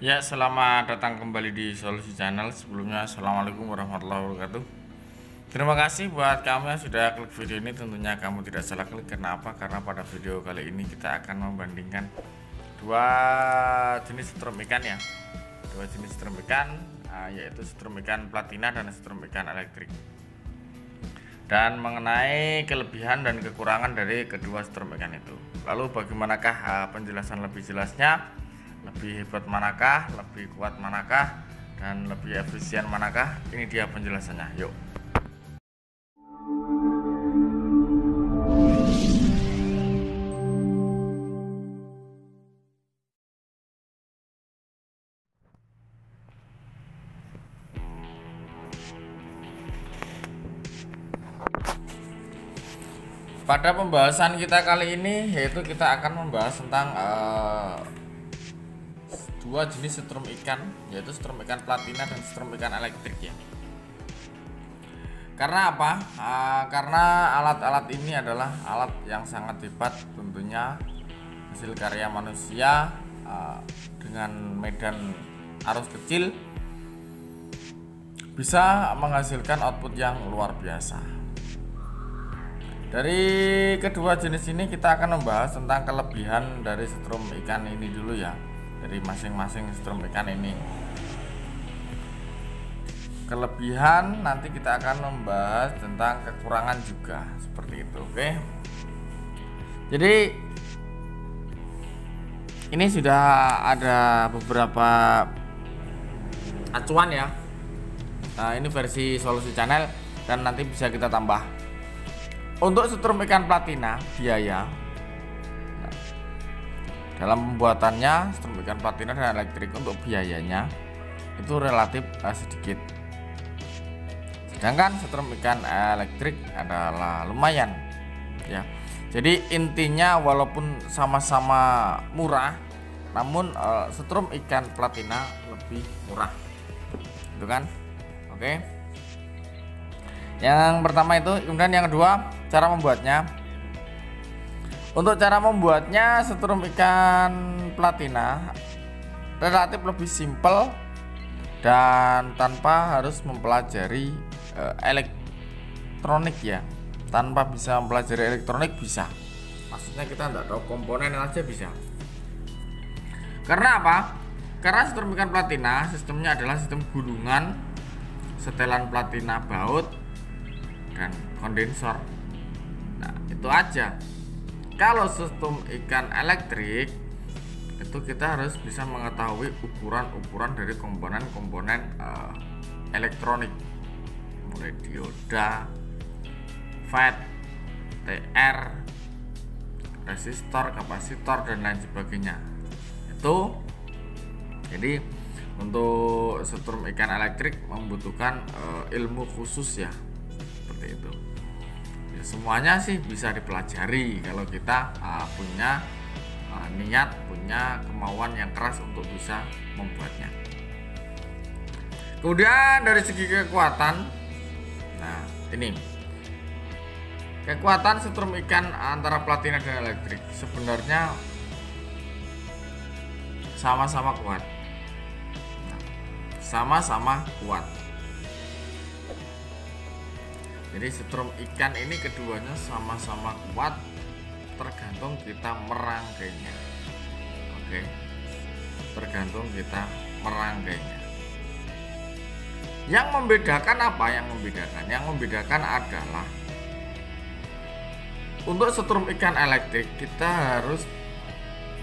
Ya, selamat datang kembali di Solusi Channel. Sebelumnya, Assalamualaikum warahmatullahi wabarakatuh. Terima kasih buat kamu yang sudah klik video ini. Tentunya kamu tidak salah klik. Kenapa? Karena pada video kali ini kita akan membandingkan dua jenis setrum ikan ya. Dua jenis setrum ikan, yaitu setrum ikan platina dan setrum ikan elektrik. Dan mengenai kelebihan dan kekurangan dari kedua setrum ikan itu. Lalu bagaimanakah penjelasan lebih jelasnya? Lebih hebat manakah, lebih kuat manakah, dan lebih efisien manakah? Ini dia penjelasannya. Yuk. Pada pembahasan kita kali ini, yaitu kita akan membahas tentang dua jenis setrum ikan, yaitu setrum ikan platina dan setrum ikan elektrik ya. Karena apa? Karena alat-alat ini adalah alat yang sangat hebat, tentunya hasil karya manusia dengan medan arus kecil bisa menghasilkan output yang luar biasa. Dari kedua jenis ini kita akan membahas tentang kelebihan dari setrum ikan ini dulu ya, dari masing-masing setrum ikan ini. Kelebihan nanti kita akan membahas tentang kekurangan juga, seperti itu. Oke. Jadi ini sudah ada beberapa acuan ya. Nah, ini versi Solusi Channel dan nanti bisa kita tambah. Untuk setrum ikan platina biaya dalam pembuatannya, setrum ikan platina dan elektrik untuk biayanya itu relatif sedikit. Sedangkan setrum ikan elektrik adalah lumayan ya. Jadi intinya walaupun sama-sama murah, namun setrum ikan platina lebih murah. Itu kan? Oke. Yang pertama itu, kemudian yang kedua cara membuatnya. Untuk cara membuatnya, setrum ikan platina relatif lebih simpel dan tanpa harus mempelajari elektronik ya. Tanpa bisa mempelajari elektronik bisa. Maksudnya kita tidak tahu komponen aja bisa. Karena apa? Karena setrum ikan platina sistemnya adalah sistem gulungan, setelan platina baut dan kondensor. Nah, itu aja. Kalau sistem ikan elektrik itu kita harus bisa mengetahui ukuran-ukuran dari komponen-komponen elektronik, mulai dioda, FET, TR, resistor, kapasitor dan lain sebagainya. Itu jadi untuk setrum ikan elektrik membutuhkan ilmu khusus ya, seperti itu. Ya, semuanya sih bisa dipelajari kalau kita punya niat, punya kemauan yang keras untuk bisa membuatnya. Kemudian dari segi kekuatan, nah ini kekuatan setrum ikan antara platina dan elektrik sebenarnya sama-sama kuat. Sama-sama kuat. Jadi setrum ikan ini keduanya sama-sama kuat, tergantung kita merangkainya. Oke. Tergantung kita merangkainya. Yang membedakan apa? Yang membedakan adalah untuk setrum ikan elektrik kita harus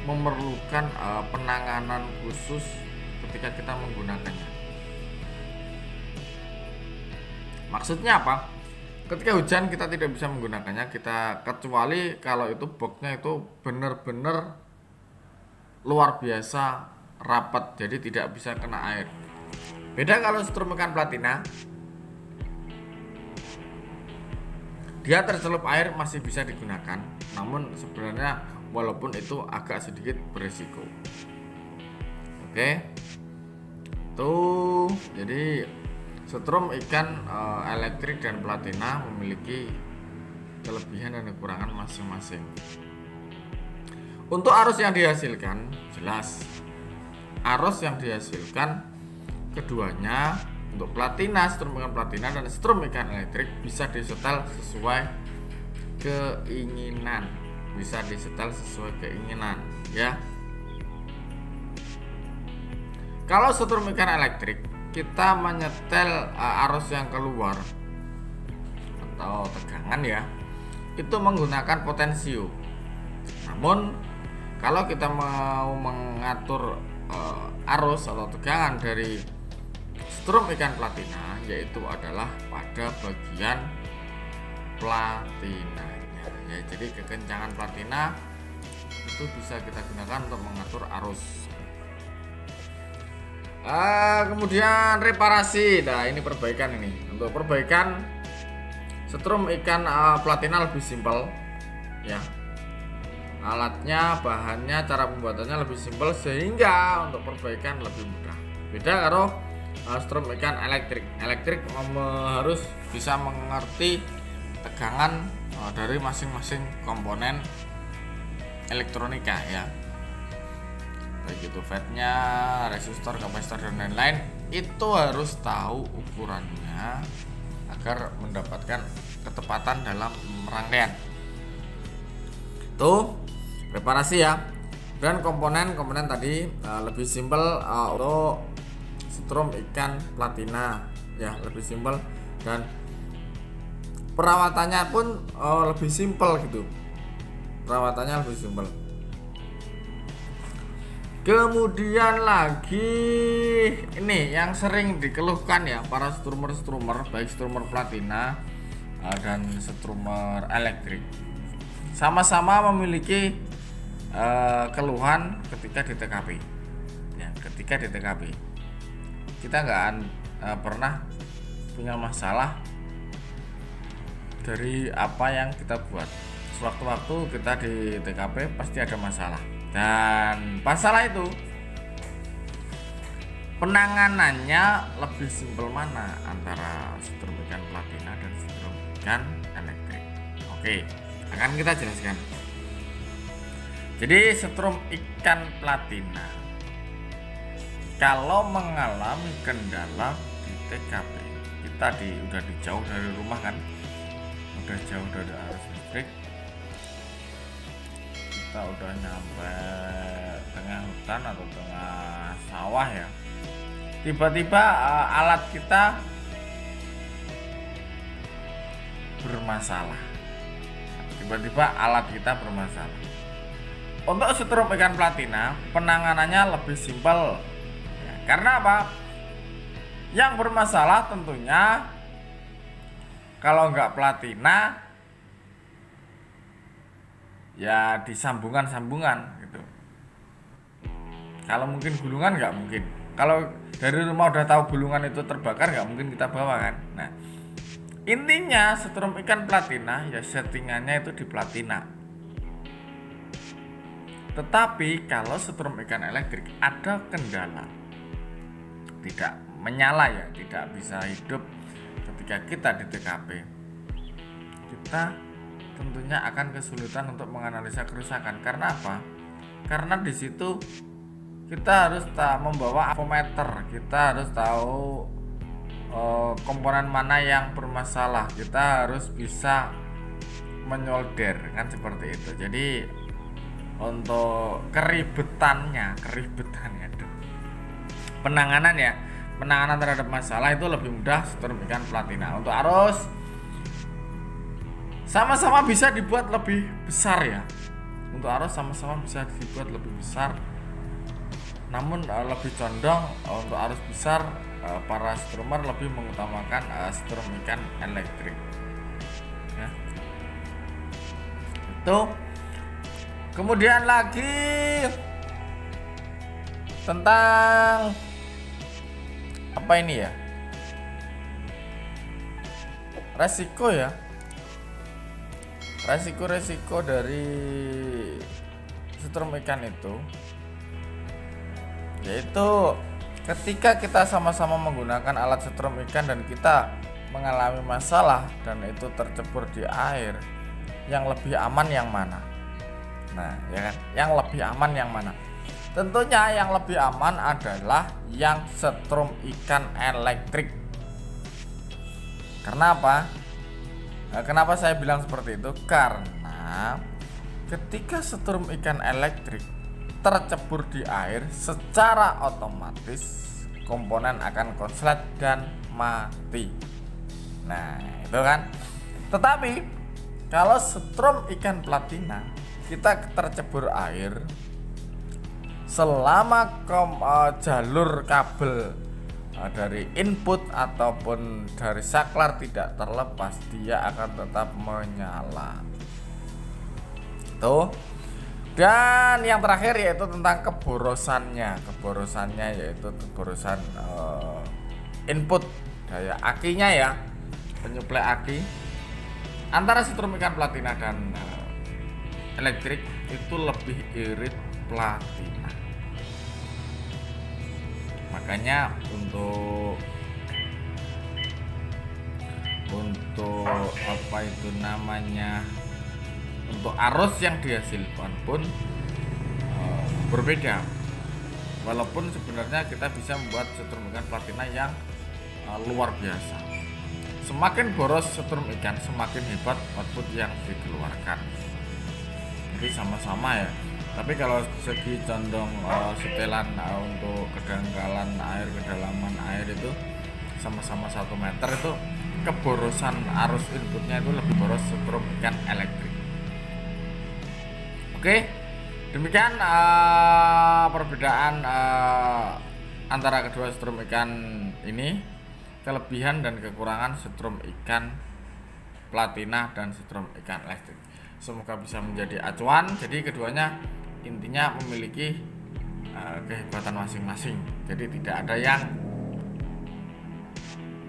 memerlukan penanganan khusus ketika kita menggunakannya. Maksudnya apa? Ketika hujan kita tidak bisa menggunakannya, kita kecuali kalau itu boxnya itu benar-benar luar biasa rapat, jadi tidak bisa kena air. Beda kalau setrum ikan platina, dia tercelup air masih bisa digunakan, namun sebenarnya walaupun itu agak sedikit berisiko. Oke. Tuh, jadi setrum ikan elektrik dan platina memiliki kelebihan dan kekurangan masing-masing. Untuk arus yang dihasilkan jelas arus yang dihasilkan keduanya untuk platina, setrum ikan platina dan setrum ikan elektrik bisa disetel sesuai keinginan, ya. Kalau setrum ikan elektrik kita menyetel arus yang keluar atau tegangan ya, itu menggunakan potensio. Namun kalau kita mau mengatur arus atau tegangan dari setrum ikan platina, yaitu adalah pada bagian platinanya ya. Jadi kekencangan platina itu bisa kita gunakan untuk mengatur arus. Kemudian reparasi. Nah, ini perbaikan ini. Untuk perbaikan setrum ikan platina lebih simpel ya. Alatnya, bahannya, cara pembuatannya lebih simpel sehingga untuk perbaikan lebih mudah. Beda kalau setrum ikan elektrik. Elektrik harus bisa mengerti tegangan dari masing-masing komponen elektronika ya. Baik itu fatnya, resistor, kapasitor dan lain-lain, itu harus tahu ukurannya agar mendapatkan ketepatan dalam rangkaian. Itu reparasi ya. Dan komponen tadi lebih simpel untuk setrum ikan platina ya, lebih simpel, dan perawatannya pun lebih simpel gitu. Perawatannya lebih simpel. Kemudian lagi ini yang sering dikeluhkan ya para strummer baik strummer platina dan strummer elektrik, sama-sama memiliki keluhan ketika di TKP ya. Ketika di TKP kita nggak pernah punya masalah dari apa yang kita buat. Sewaktu-waktu kita di TKP pasti ada masalah, dan masalah itu penanganannya lebih simpel mana antara setrum ikan platina dan setrum ikan elektrik. Oke, akan kita jelaskan. Jadi setrum ikan platina kalau mengalami kendala di TKP, kita udah jauh dari rumah kan, udah jauh dari arus listrik, kita udah nyampe tengah hutan atau tengah sawah ya, tiba-tiba alat kita bermasalah. Untuk setrum ikan platina penanganannya lebih simpel ya, karena apa? Yang bermasalah tentunya kalau nggak platina ya di sambungan gitu. Kalau mungkin gulungan nggak mungkin. Kalau dari rumah udah tahu gulungan itu terbakar, nggak mungkin kita bawa kan. Nah, intinya setrum ikan platina ya settingannya itu di platina. Tetapi kalau setrum ikan elektrik ada kendala, tidak menyala ya, tidak bisa hidup ketika kita di TKP, kita tentunya akan kesulitan untuk menganalisa kerusakan. Karena apa? Karena di situ kita harus membawa avometer, kita harus tahu komponen mana yang bermasalah, kita harus bisa menyolder kan, seperti itu. Jadi untuk keribetannya penanganan terhadap masalah itu lebih mudah setrum ikan platina. Untuk arus sama-sama bisa dibuat lebih besar ya. Untuk arus sama-sama bisa dibuat lebih besar, namun lebih condong untuk arus besar para strummer lebih mengutamakan setrum ikan elektrik ya. Itu. Kemudian lagi tentang apa ini ya, resiko ya, resiko dari setrum ikan itu, yaitu ketika kita sama-sama menggunakan alat setrum ikan dan kita mengalami masalah dan itu tercebur di air, yang lebih aman yang mana? Nah ya kan, yang lebih aman yang mana? Tentunya yang lebih aman adalah yang setrum ikan elektrik. Karena apa? Nah, kenapa saya bilang seperti itu? Karena ketika setrum ikan elektrik tercebur di air, secara otomatis komponen akan konslet dan mati. Nah, itu kan. Tetapi kalau setrum ikan platina kita tercebur air, selama jalur kabel dari input ataupun dari saklar tidak terlepas, dia akan tetap menyala. Tuh. Dan yang terakhir yaitu tentang keborosannya. Keborosannya yaitu keborosan input daya akinya ya, penyuplai aki antara setrum ikan platina dan elektrik itu lebih irit platina. Makanya untuk apa itu namanya, untuk arus yang dihasilkan pun berbeda. Walaupun sebenarnya kita bisa membuat setrum ikan platina yang luar biasa. Semakin boros setrum ikan, semakin hebat output yang dikeluarkan. Jadi sama-sama ya. Tapi kalau segi condong setelan untuk kedangkalan air, kedalaman air itu sama-sama 1 meter, itu keborosan arus inputnya itu lebih boros setrum ikan elektrik. Oke, demikian perbedaan antara kedua setrum ikan ini, kelebihan dan kekurangan setrum ikan platina dan setrum ikan elektrik. Semoga bisa menjadi acuan. Jadi keduanya intinya memiliki kehebatan masing-masing. Jadi tidak ada yang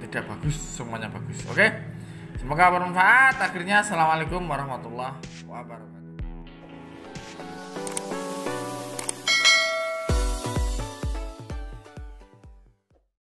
tidak bagus, semuanya bagus. Oke, semoga bermanfaat. Akhirnya assalamualaikum warahmatullahi wabarakatuh.